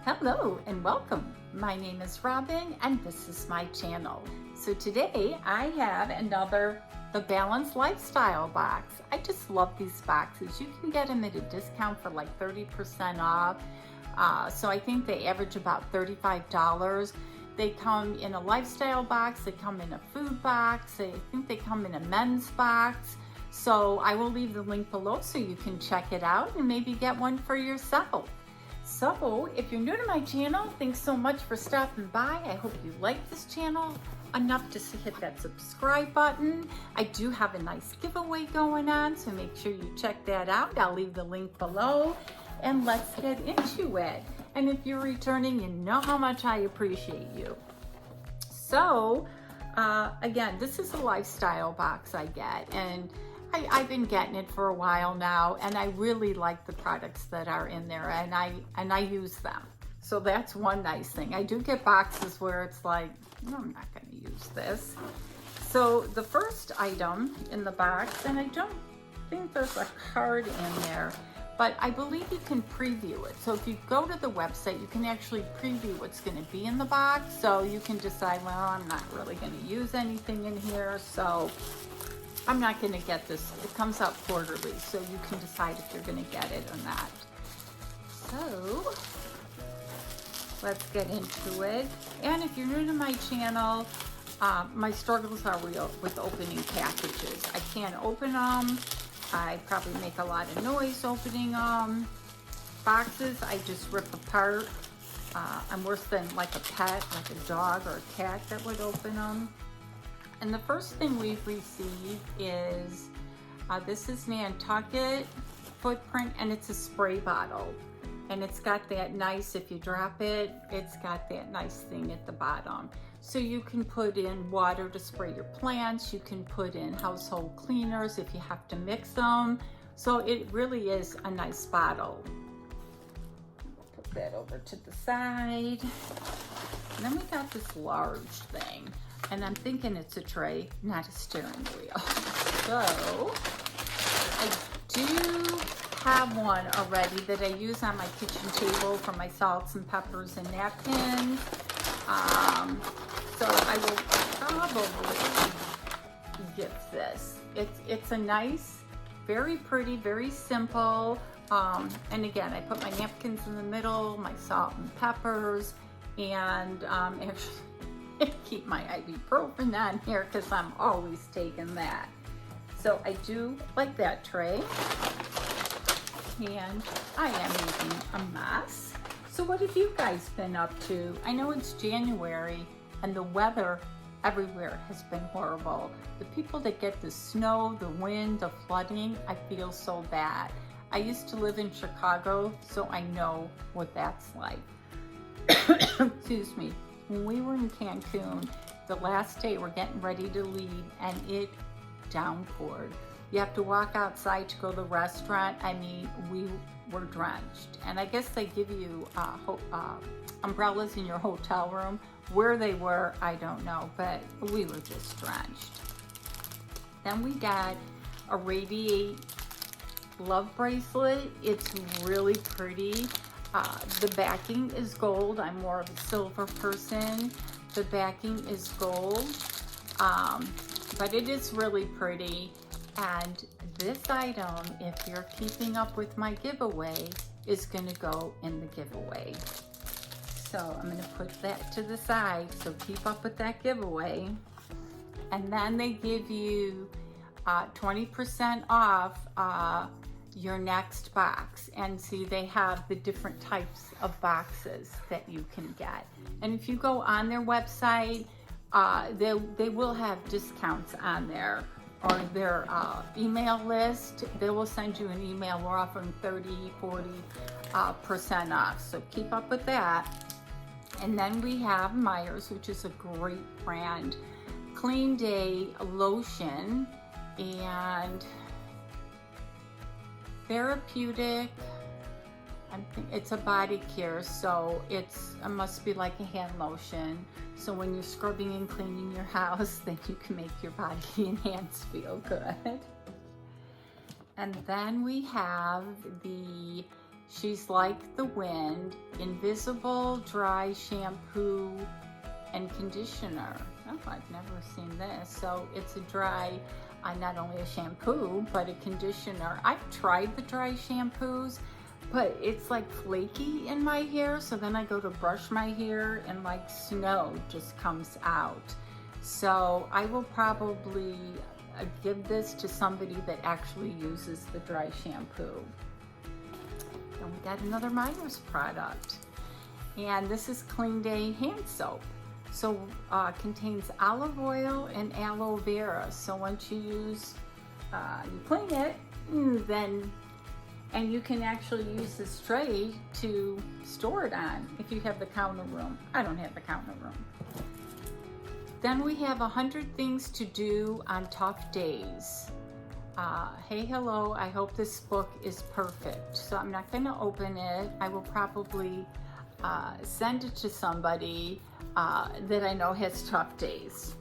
Hello and welcome. My name is Robyn and this is my channel. So today I have the Balanced Lifestyle box. I just love these boxes. You can get them at a discount for like 30% off. So I think they average about $35. They come in a lifestyle box, they come in a food box, I think they come in a men's box. So I will leave the link below so you can check it out and maybe get one for yourself. So if you're new to my channel, thanks so much for stopping by. I hope you like this channel enough to hit that subscribe button. I do have a nice giveaway going on, so make sure you check that out. I'll leave the link below and let's get into it. And if you're returning, you know how much I appreciate you. So again, this is a lifestyle box I get, and I've been getting it for a while now, and I really like the products that are in there, and I use them. So that's one nice thing. I do get boxes where it's like, no, I'm not going to use this. So the first item in the box, and I don't think there's a card in there, but I believe you can preview it. So if you go to the website, you can actually preview what's going to be in the box. So you can decide, well, I'm not really going to use anything in here, so I'm not going to get this. It comes out quarterly, so you can decide if you're going to get it or not. So let's get into it. And if you're new to my channel, my struggles are real with opening packages. I can't open them. I probably make a lot of noise opening boxes. I just rip apart. I'm worse than like a pet, like a dog or a cat that would open them. And the first thing we've received is, this is Nantucket footprint, and it's a spray bottle. And it's got that nice, if you drop it, it's got that nice thing at the bottom. So you can put in water to spray your plants. You can put in household cleaners if you have to mix them. So it really is a nice bottle. Put that over to the side. And then we got this large thing. And I'm thinking it's a tray, not a steering wheel. So I do have one already that I use on my kitchen table for my salts and peppers and napkins. So I will probably get this. It's a nice, very pretty, very simple. And again, I put my napkins in the middle, my salt and peppers, and actually keep my ibuprofen on here because I'm always taking that. So I do like that tray. And I am making a mess. So what have you guys been up to? I know it's January and the weather everywhere has been horrible. The people that get the snow, the wind, the flooding, I feel so bad. I used to live in Chicago, so I know what that's like. Excuse me. When we were in Cancun, the last day we're getting ready to leave, and it downpoured. You have to walk outside to go to the restaurant. I mean, we were drenched. And I guess they give you umbrellas in your hotel room. Where they were, I don't know, but we were just drenched. Then we got a Radiate love bracelet. It's really pretty. The backing is gold. I'm more of a silver person. The backing is gold, but it is really pretty. And this item, if you're keeping up with my giveaway, is going to go in the giveaway. So I'm going to put that to the side, so keep up with that giveaway. And then they give you 20% off your next box. And see, they have the different types of boxes that you can get. And if you go on their website, they will have discounts on there, or their email list. They will send you an email. We're offering 30-40% off, so keep up with that. And then we have Myers, which is a great brand, Clean Day lotion, and therapeutic. It's a body care, so it must be like a hand lotion. So when you're scrubbing and cleaning your house, then you can make your body and hands feel good. And then we have the She's Like the Wind, Invisible Dry Shampoo and Conditioner. Oh, I've never seen this. So it's a dry, not only a shampoo, but a conditioner. I've tried the dry shampoos, but it's like flaky in my hair. So then I go to brush my hair and like snow just comes out. So I will probably give this to somebody that actually uses the dry shampoo. And we got another Myers product. And this is Clean Day hand soap. So contains olive oil and aloe vera. So once you use, you clean it, and you can actually use this tray to store it on if you have the counter room. I don't have the counter room. Then we have 100 Things to Do on Tough Days. Hey, hello, I hope this book is perfect. So I'm not gonna open it. I will probably send it to somebody that I know has tough days.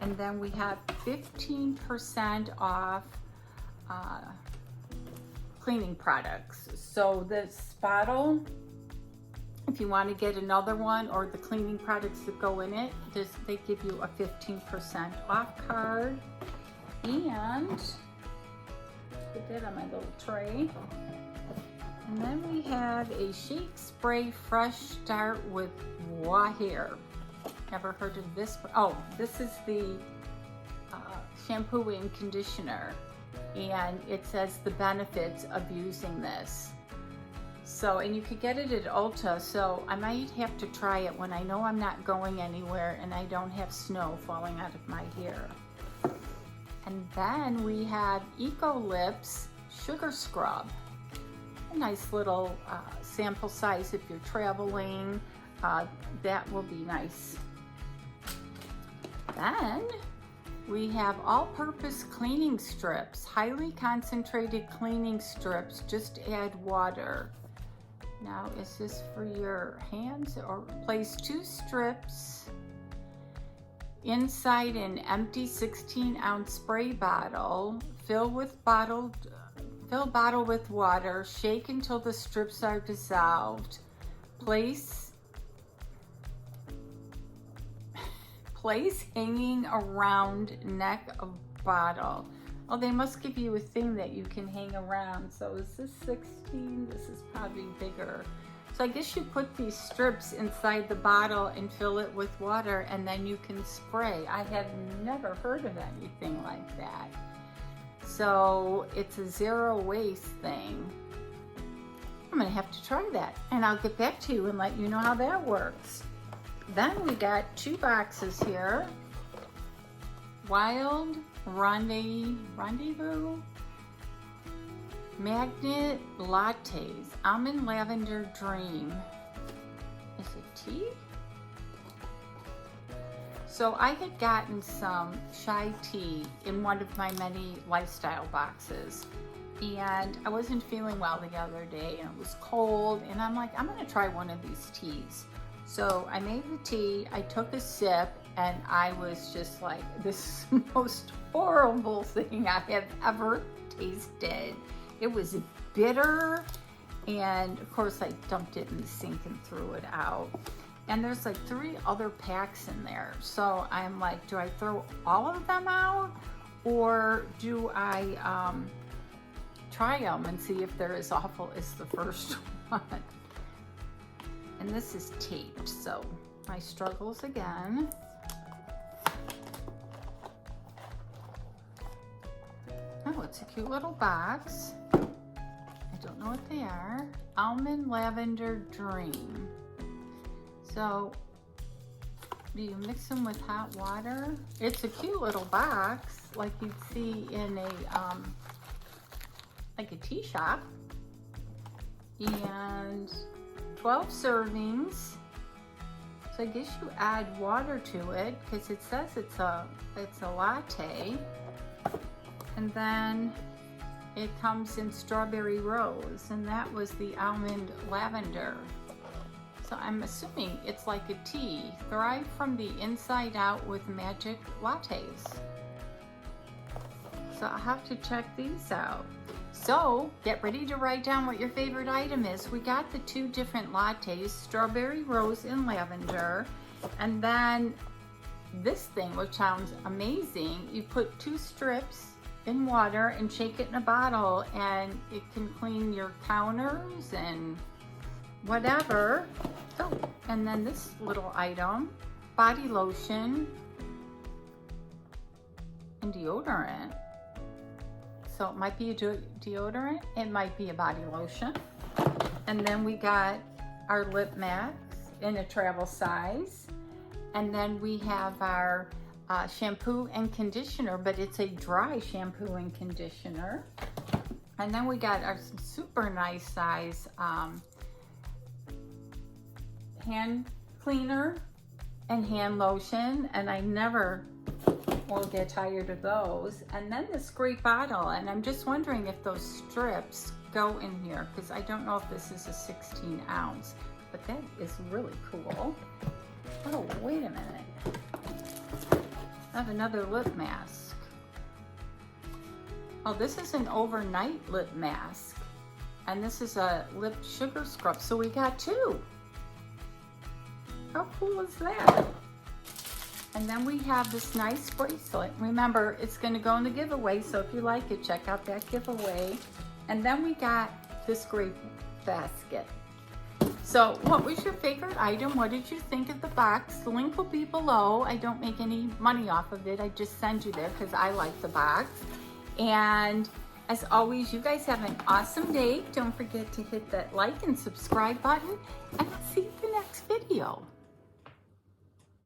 And then we have 15% off cleaning products. So this bottle, if you want to get another one, or the cleaning products that go in it, they give you a 15% off card. And put that on my little tray. And then we have a Shake Spray Fresh Start with Hair. Ever heard of this? Oh, this is the shampoo and conditioner. And it says the benefits of using this. So, and you could get it at Ulta, so I might have to try it when I know I'm not going anywhere and I don't have snow falling out of my hair. And then we have Eco Lips Sugar Scrub. A nice little sample size if you're traveling. That will be nice. Then we have all-purpose cleaning strips, highly concentrated cleaning strips. Just add water. Now, is this for your hands, or place 2 strips inside an empty 16-ounce spray bottle. Fill bottle with water. Shake until the strips are dissolved. Place hanging around neck of bottle. Oh, they must give you a thing that you can hang around. So is this 16? This is probably bigger. So I guess you put these strips inside the bottle and fill it with water, and then you can spray. I have never heard of anything like that. So it's a zero waste thing. I'm gonna have to try that, and I'll get back to you and let you know how that works. Then we got 2 boxes here. Wild Rendezvous Magnet Lattes, Almond Lavender Dream. Is it tea? So I had gotten some chai tea in one of my many lifestyle boxes, and I wasn't feeling well the other day, and it was cold, and I'm like, I'm gonna try one of these teas. So I made the tea, I took a sip, and I was just like, this is the most horrible thing I have ever tasted. It was bitter, and of course I dumped it in the sink and threw it out. And there's like 3 other packs in there. So I'm like, do I throw all of them out, or do I try them and see if they're as awful as the first one? And this is taped, so my struggles again. Oh, it's a cute little box. I don't know what they are. Almond Lavender Dream. So, do you mix them with hot water? It's a cute little box, like you'd see in a like a tea shop. And 12 servings. So I guess you add water to it because it says it's a latte. And then it comes in strawberry rose, and that was the almond lavender. So I'm assuming it's like a tea. Thrive from the inside out with magic lattes. So I'll have to check these out. So get ready to write down what your favorite item is. We got the 2 different lattes, strawberry, rose, and lavender. And then this thing, which sounds amazing, you put 2 strips in water and shake it in a bottle, and it can clean your counters and whatever. Oh, and then this little item, body lotion and deodorant. So it might be a deodorant, it might be a body lotion. And then we got our lip mask in a travel size. And then we have our shampoo and conditioner, but it's a dry shampoo and conditioner. And then we got our super nice size hand cleaner and hand lotion, and I never will get tired of those. And then this great bottle, and I'm just wondering if those strips go in here, because I don't know if this is a 16 ounce, but that is really cool. Oh, wait a minute. I have another lip mask. Oh, this is an overnight lip mask, and this is a lip sugar scrub. So we got 2. How cool is that? And then we have this nice bracelet. Remember, it's going to go in the giveaway, so if you like it, check out that giveaway. And then we got this great basket. So what was your favorite item? What did you think of the box? The link will be below. I don't make any money off of it. I just send you there because I like the box. And as always, you guys have an awesome day. Don't forget to hit that like and subscribe button, and I'll see you in the next video.